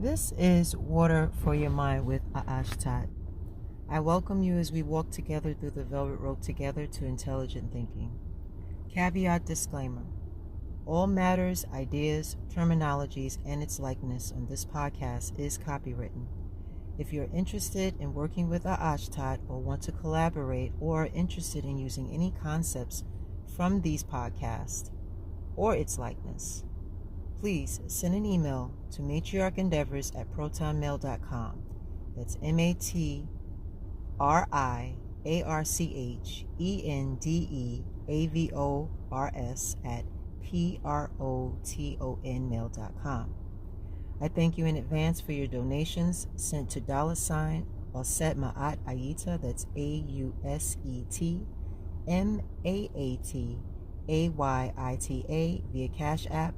This is Water for Your Mind with Aashtat. I welcome you as we walk together through the velvet rope together to intelligent thinking. Caveat disclaimer. All matters, ideas, terminologies, and its likeness on this podcast is copywritten. If you're interested in working with Aashtat or want to collaborate or are interested in using any concepts from these podcasts or its likeness, please send an email to matriarchendeavors@protonmail.com. That's matriarchendeavors@protonmail.com. I thank you in advance for your donations sent to $ Auset Ma'at Ayita, that's AUSET MAATAYITA via Cash App,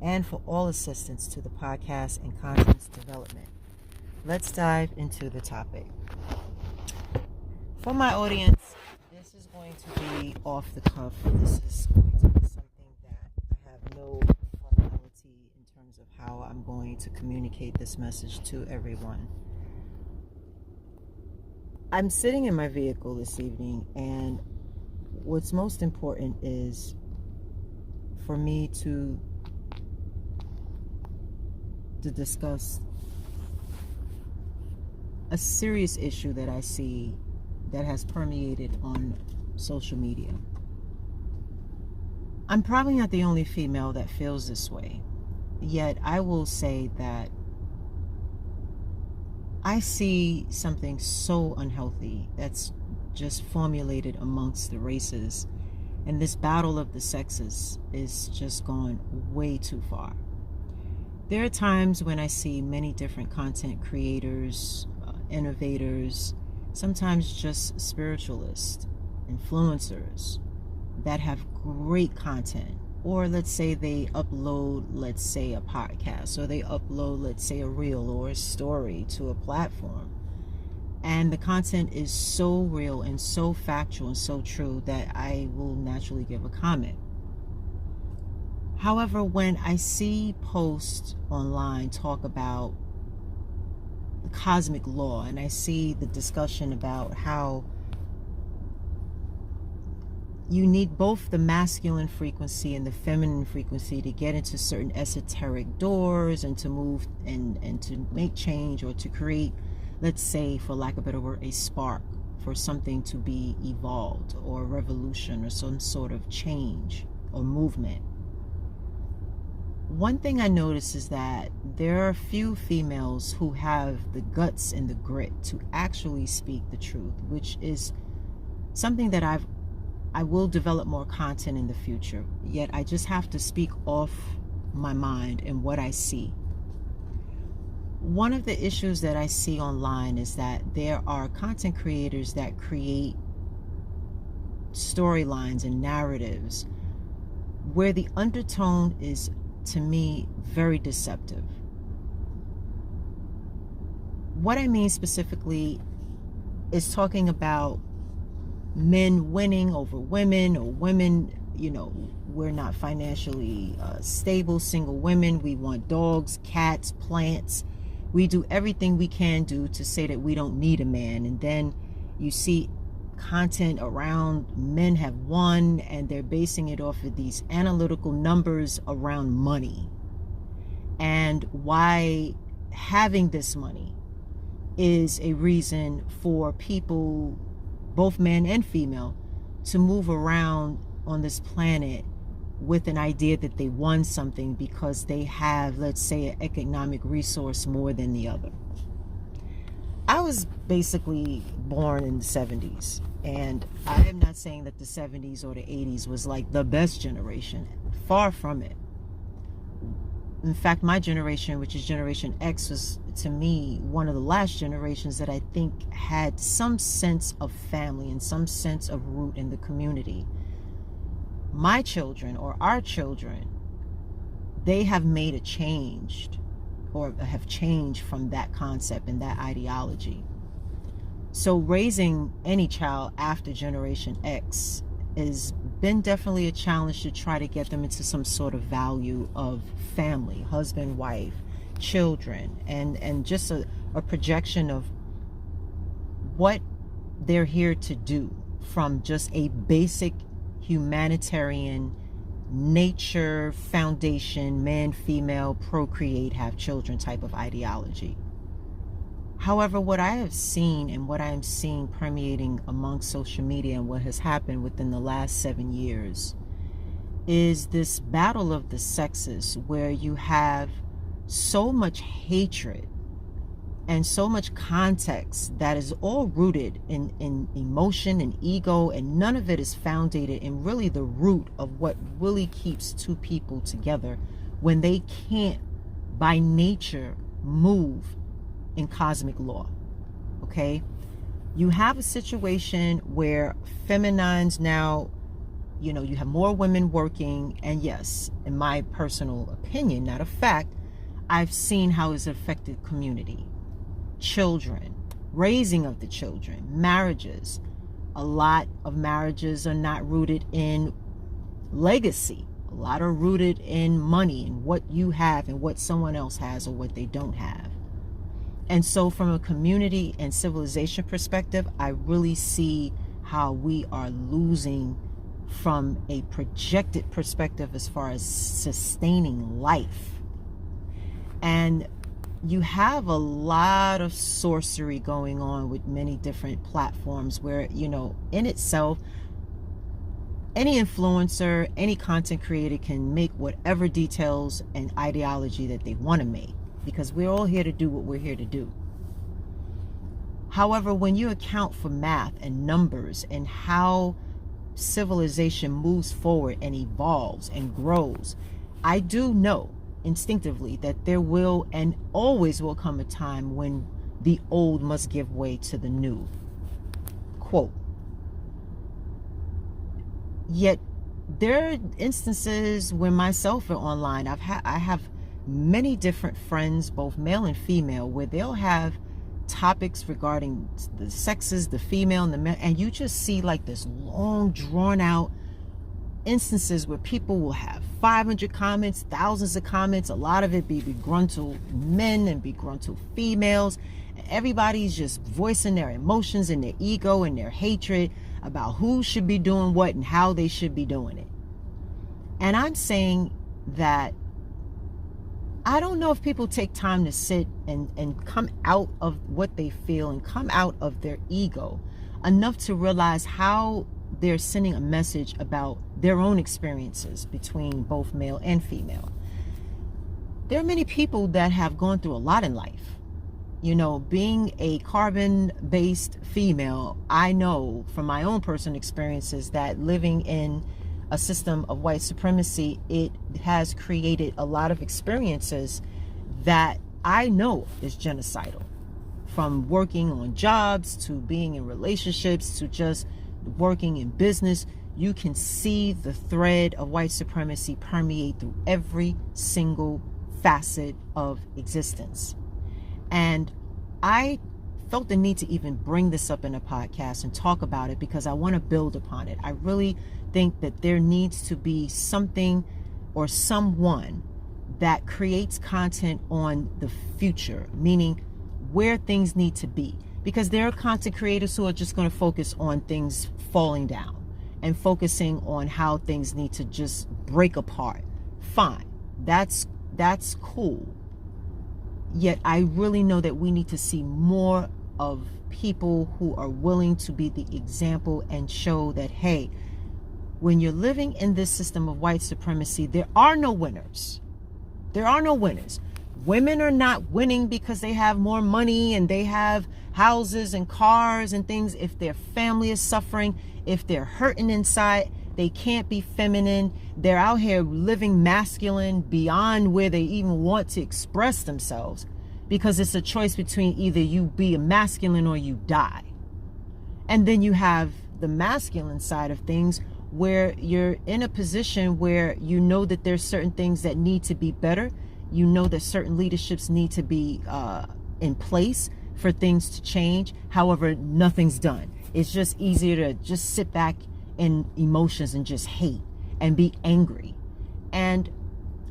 and for all assistance to the podcast and content's development. Let's dive into the topic. For my audience, this is going to be off the cuff. This is going to be something that I have no formality in terms of how I'm going to communicate this message to everyone. I'm sitting in my vehicle this evening, and what's most important is for me to discuss a serious issue that I see that has permeated on social media. I'm probably not the only female that feels this way, yet I will say that I see something so unhealthy that's just formulated amongst the races, and this battle of the sexes is just gone way too far. There are times when I see many different content creators, innovators, sometimes just spiritualists, influencers that have great content. Or let's say they upload, let's say, a podcast, or they upload, let's say, a reel or a story to a platform. And the content is so real and so factual and so true that I will naturally give a comment. However, when I see posts online talk about the cosmic law, and I see the discussion about how you need both the masculine frequency and the feminine frequency to get into certain esoteric doors and to move and to make change, or to create, let's say, for lack of a better word, a spark for something to be evolved, or a revolution, or some sort of change or movement. One thing I notice is that there are a few females who have the guts and the grit to actually speak the truth, which is something that I will develop more content in the future. Yet I just have to speak off my mind and what I see. One of the issues that I see online is that there are content creators that create storylines and narratives where the undertone is, to me, very deceptive. What I mean specifically is talking about men winning over women, or women, we're not financially stable, single women. We want dogs, cats, plants. We do everything we can do to say that we don't need a man. And then you see content around men have won, and they're basing it off of these analytical numbers around money, and why having this money is a reason for people, both men and female, to move around on this planet with an idea that they won something because they have, let's say, an economic resource more than the other. I was basically born in the 70s, and I am not saying that the 70s or the 80s was like the best generation. Far from it. In fact, my generation, which is Generation X, was, to me, one of the last generations that I think had some sense of family and some sense of root in the community. My children, or our children, they have made a change, or have changed from that concept and that ideology. So raising any child after Generation X has been definitely a challenge to try to get them into some sort of value of family, husband, wife, children, and just a projection of what they're here to do from just a basic humanitarian nature foundation, man, female, procreate, have children type of ideology. However, what I have seen and what I am seeing permeating among social media and what has happened within the last 7 years is this battle of the sexes, where you have so much hatred and so much context that is all rooted in emotion and ego, and none of it is founded in really the root of what really keeps two people together when they can't by nature move in cosmic law. Okay, you have a situation where feminines now, you know, you have more women working, and yes, in my personal opinion, not a fact, I've seen how it's affected community, children, raising of the children, marriages. A lot of marriages are not rooted in legacy. A lot are rooted in money and what you have and what someone else has or what they don't have. And so from a community and civilization perspective, I really see how we are losing from a projected perspective as far as sustaining life. And you have a lot of sorcery going on with many different platforms where, you know, in itself, any influencer, any content creator can make whatever details and ideology that they want to make, because we're all here to do what we're here to do. However, when you account for math and numbers and how civilization moves forward and evolves and grows, I do know instinctively that there will and always will come a time when the old must give way to the new. Quote. Yet there are instances when myself are online, I have many different friends, both male and female, where they'll have topics regarding the sexes, the female and the male, and you just see like this long drawn out instances where people will have 500 comments, thousands of comments, a lot of it be begruntled men and begruntled females. Everybody's just voicing their emotions and their ego and their hatred about who should be doing what and how they should be doing it. And I'm saying that I don't know if people take time to sit and come out of what they feel and come out of their ego enough to realize how they're sending a message about their own experiences between both male and female. There are many people that have gone through a lot in life. You know, being a carbon-based female, I know from my own personal experiences that living in a system of white supremacy, it has created a lot of experiences that I know is genocidal. From working on jobs to being in relationships to just working in business, you can see the thread of white supremacy permeate through every single facet of existence. And I felt the need to even bring this up in a podcast and talk about it because I want to build upon it. I really think that there needs to be something or someone that creates content on the future, meaning where things need to be. Because there are content creators who are just going to focus on things falling down and focusing on how things need to just break apart. Fine. That's cool. Yet I really know that we need to see more of people who are willing to be the example and show that, hey, when you're living in this system of white supremacy, there are no winners. There are no winners. Women are not winning because they have more money and they have houses and cars and things. If their family is suffering, if they're hurting inside, they can't be feminine. They're out here living masculine beyond where they even want to express themselves, because it's a choice between either you be a masculine or you die. And then you have the masculine side of things where you're in a position where you know that there's certain things that need to be better. You know that certain leaderships need to be in place for things to change. However, nothing's done. It's just easier to just sit back in emotions and just hate and be angry. And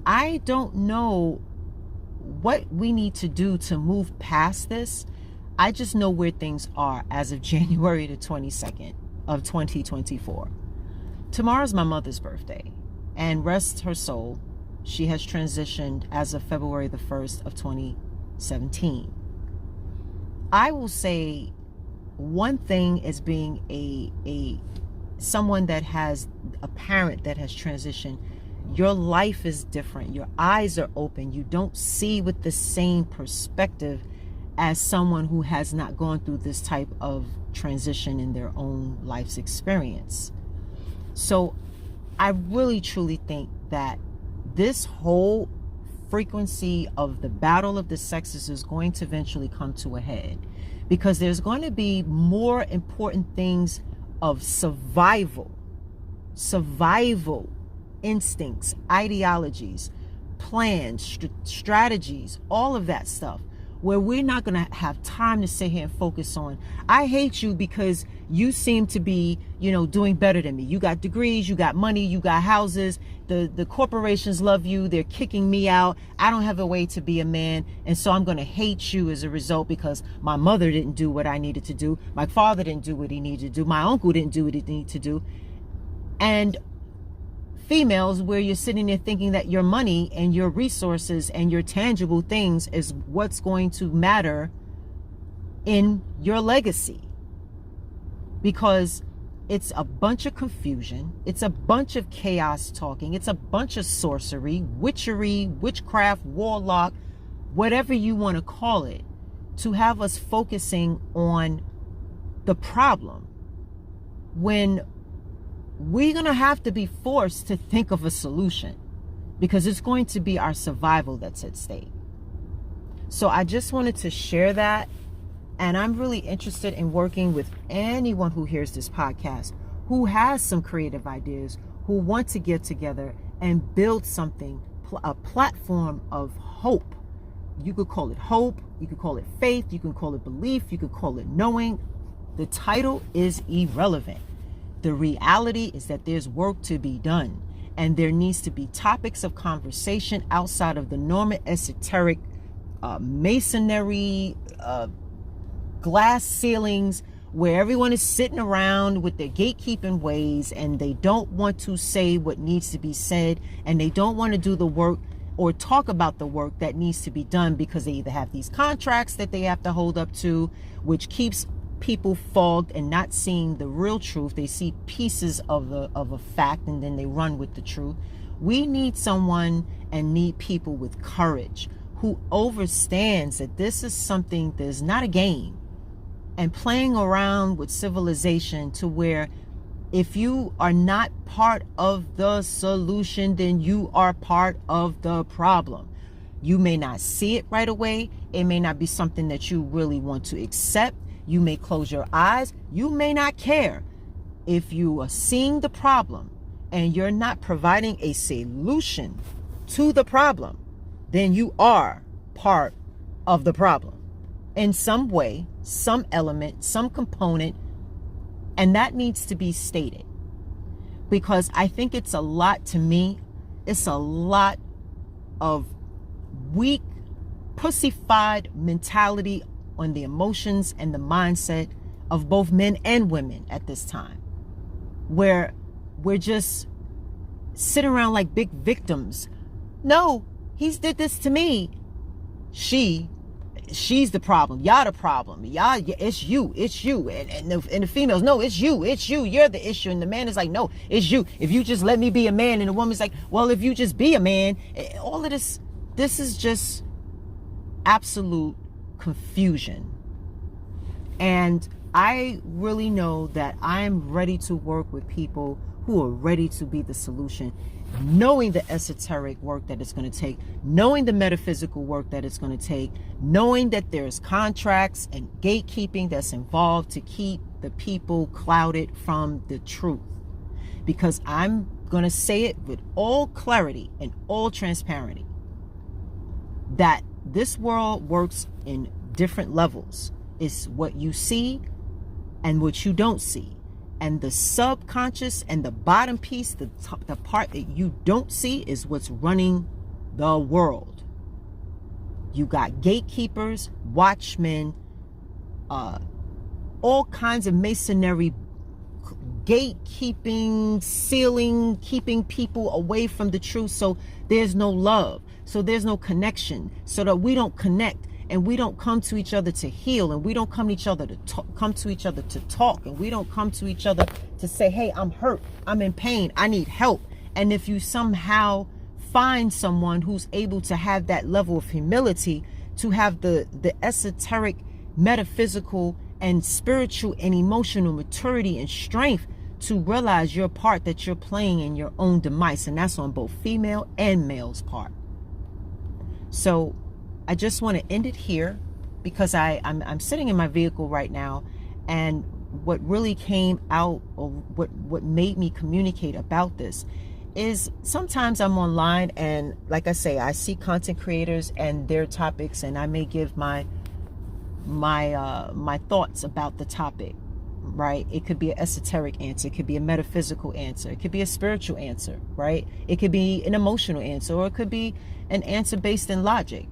I don't know what we need to do to move past this, I just know where things are as of January the 22nd of 2024. Tomorrow's my mother's birthday, and rest her soul, she has transitioned as of February the 1st of 2017. I will say one thing as being a someone that has a parent that has transitioned, your life is different. Your eyes are open. You don't see with the same perspective as someone who has not gone through this type of transition in their own life's experience. So I really truly think that this whole frequency of the battle of the sexes is going to eventually come to a head, because there's going to be more important things of survival instincts, ideologies, plans, strategies, all of that stuff, where we're not going to have time to sit here and focus on, I hate you because you seem to be, doing better than me. You got degrees, you got money, you got houses, the corporations love you, they're kicking me out, I don't have a way to be a man, and so I'm going to hate you as a result because my mother didn't do what I needed to do, my father didn't do what he needed to do, my uncle didn't do what he needed to do. And females, where you're sitting there thinking that your money and your resources and your tangible things is what's going to matter in your legacy, because it's a bunch of confusion, it's a bunch of chaos talking, it's a bunch of sorcery, witchery, witchcraft, warlock, whatever you want to call it, to have us focusing on the problem when we're going to have to be forced to think of a solution, because it's going to be our survival that's at stake. So I just wanted to share that. And I'm really interested in working with anyone who hears this podcast, who has some creative ideas, who want to get together and build something, a platform of hope. You could call it hope, you could call it faith, you can call it belief, you could call it knowing. The title is irrelevant. The reality is that there's work to be done, and there needs to be topics of conversation outside of the normal esoteric masonry, glass ceilings, where everyone is sitting around with their gatekeeping ways, and they don't want to say what needs to be said, and they don't want to do the work or talk about the work that needs to be done, because they either have these contracts that they have to hold up to, which keeps people fogged and not seeing the real truth. They see pieces of a fact, and then they run with the truth. We need someone and need people with courage who understands that this is something that's not a game, and playing around with civilization to where if you are not part of the solution, then you are part of the problem. You may not see it right away. It may not be something that you really want to accept. You may close your eyes. You may not care. If you are seeing the problem and you're not providing a solution to the problem, then you are part of the problem in some way, some element, some component. And that needs to be stated, because I think it's a lot, to me, it's a lot of weak, pussified mentality on the emotions and the mindset of both men and women at this time, where we're just sitting around like big victims. No, he's did this to me. She's the problem. Y'all the problem. Y'all, it's you. And the females, no, it's you. You're the issue. And the man is like, no, it's you. If you just let me be a man. And the woman's like, well, if you just be a man. All of this is just absolute confusion. And I really know that I'm ready to work with people who are ready to be the solution, knowing the esoteric work that it's going to take, knowing the metaphysical work that it's going to take, knowing that there's contracts and gatekeeping that's involved to keep the people clouded from the truth. Because I'm going to say it with all clarity and all transparency, that this world works in different levels. It's what you see and what you don't see. And the subconscious and the bottom piece, the part that you don't see, is what's running the world. You got gatekeepers, watchmen, all kinds of masonry, gatekeeping, sealing, keeping people away from the truth. So there's no love. So there's no connection. So that we don't connect, and we don't come to each other to heal, and we don't come to each other to talk, and we don't come to each other to say, hey, I'm hurt, I'm in pain, I need help. And if you somehow find someone who's able to have that level of humility, to have the esoteric, metaphysical, and spiritual and emotional maturity and strength to realize your part that you're playing in your own demise, and that's on both female and male's part. So I just want to end it here, because I'm sitting in my vehicle right now, and what really came out, or what made me communicate about this, is sometimes I'm online, and like I say, I see content creators and their topics, and I may give my thoughts about the topic, right? It could be an esoteric answer, it could be a metaphysical answer, it could be a spiritual answer, right? It could be an emotional answer, or it could be an answer based in logic.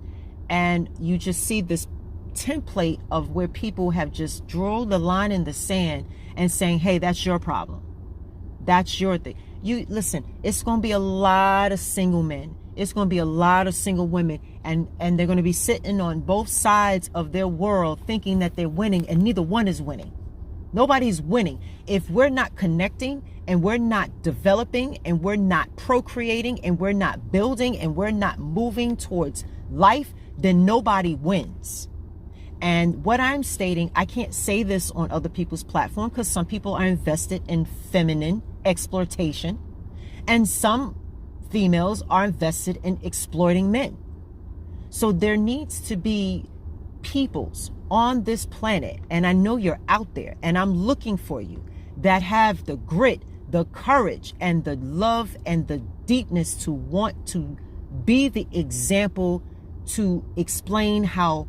And you just see this template of where people have just drawn the line in the sand and saying, hey, that's your problem, that's your thing. You listen, it's going to be a lot of single men, it's going to be a lot of single women, and they're going to be sitting on both sides of their world thinking that they're winning, and neither one is winning. Nobody's winning. If we're not connecting, and we're not developing, and we're not procreating, and we're not building, and we're not moving towards life, then nobody wins. And what I'm stating, I can't say this on other people's platform, because some people are invested in feminine exploitation, and some females are invested in exploiting men. So there needs to be peoples on this planet, and I know you're out there, and I'm looking for you, that have the grit, the courage, and the love, and the deepness to want to be the example, to explain how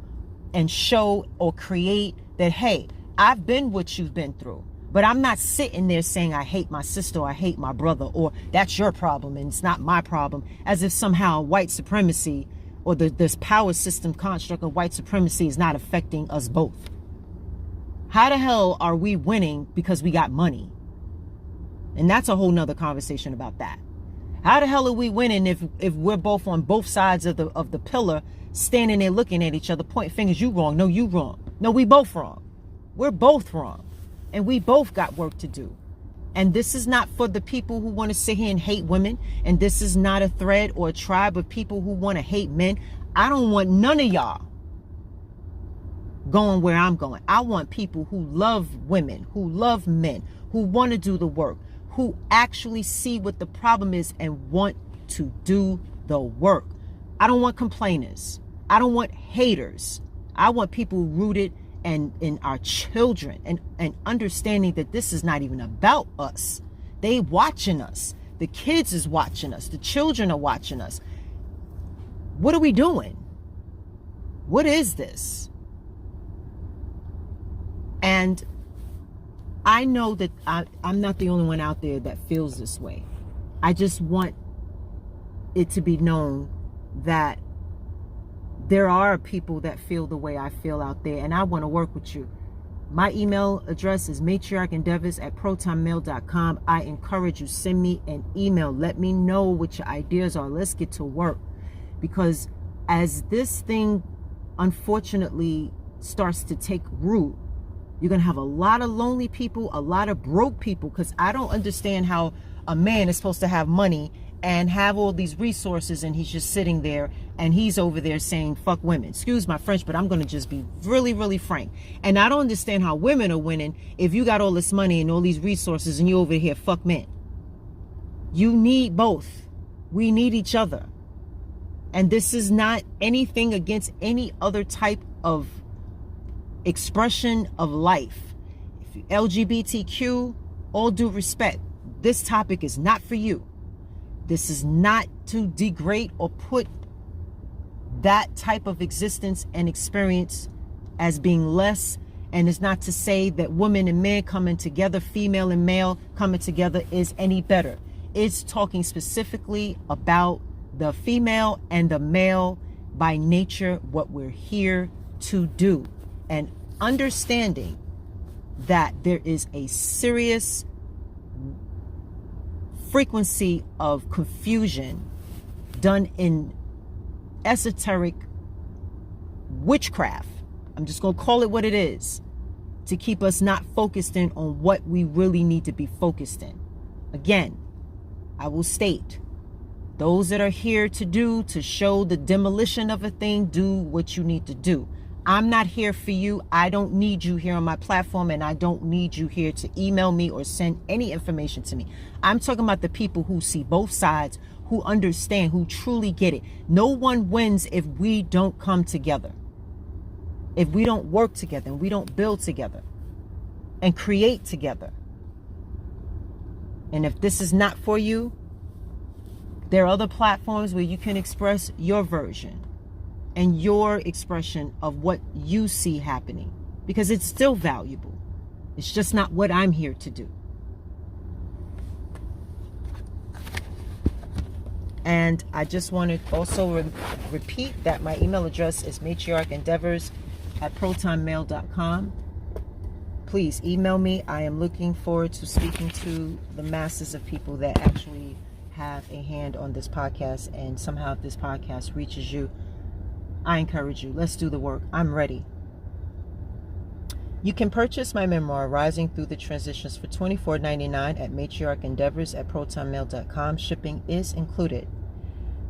and show or create that, hey, I've been what you've been through, but I'm not sitting there saying I hate my sister, or I hate my brother, or that's your problem and it's not my problem, as if somehow white supremacy, or this power system construct of white supremacy, is not affecting us both. How the hell are we winning because we got money? And that's a whole nother conversation about that. How the hell are we winning if we're both on both sides of the pillar, standing there looking at each other, pointing fingers, you wrong, no, you wrong. No, we both wrong. We're both wrong. And we both got work to do. And this is not for the people who want to sit here and hate women. And this is not a thread or a tribe of people who want to hate men. I don't want none of y'all going where I'm going. I want people who love women, who love men, who want to do the work, who actually see what the problem is and want to do the work. I don't want complainers. I don't want haters. I want people rooted in our children, and understanding that this is not even about us. They watching us. The kids is watching us. The children are watching us. What are we doing? What is this? And I know that I'm not the only one out there that feels this way. I just want it to be known that there are people that feel the way I feel out there, and I want to work with you. My email address is matriarchendeavors@protonmail.com. I encourage you, send me an email. Let me know what your ideas are. Let's get to work. Because as this thing, unfortunately, starts to take root, you're going to have a lot of lonely people, a lot of broke people, because I don't understand how a man is supposed to have money and have all these resources, and he's just sitting there, and he's over there saying fuck women. Excuse my French, but I'm going to just be really, really frank. And I don't understand how women are winning if you got all this money and all these resources and you over here fuck men. You need both. We need each other. And this is not anything against any other type of expression of life. If you LGBTQ, all due respect, this topic is not for you. This is not to degrade or put that type of existence and experience as being less. And it's not to say that women and men coming together, female and male coming together, is any better. It's talking specifically about the female and the male by nature what we're here to do, and understanding that there is a serious frequency of confusion done in esoteric witchcraft. I'm just going to call it what it is, to keep us not focused in on what we really need to be focused in. Again, I will state, those that are here to show the demolition of a thing, do what you need to do. I'm not here for you. I don't need you here on my platform, and I don't need you here to email me or send any information to me. I'm talking about the people who see both sides, who understand, who truly get it. No one wins if we don't come together, if we don't work together, and we don't build together and create together. And if this is not for you, there are other platforms where you can express your version and your expression of what you see happening, because it's still valuable. It's just not what I'm here to do. And I just want to also repeat that my email address is matriarchendeavors@protonmail.com. Please email me. I am looking forward to speaking to the masses of people that actually have a hand on this podcast, and somehow if this podcast reaches you, I encourage you. Let's do the work. I'm ready. You can purchase my memoir, Rising Through the Transitions, for $24.99 at matriarchendeavors@protonmail.com. Shipping is included.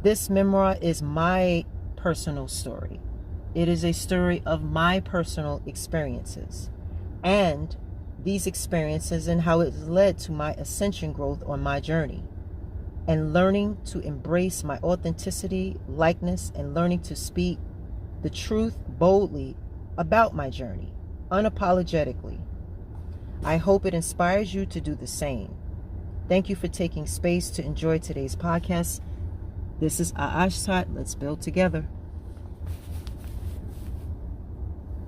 This memoir is my personal story. It is a story of my personal experiences, and these experiences and how it led to my ascension growth on my journey, and learning to embrace my authenticity, likeness, and learning to speak the truth boldly about my journey, unapologetically. I hope it inspires you to do the same. Thank you for taking space to enjoy today's podcast. This is Aashtat. Let's build together.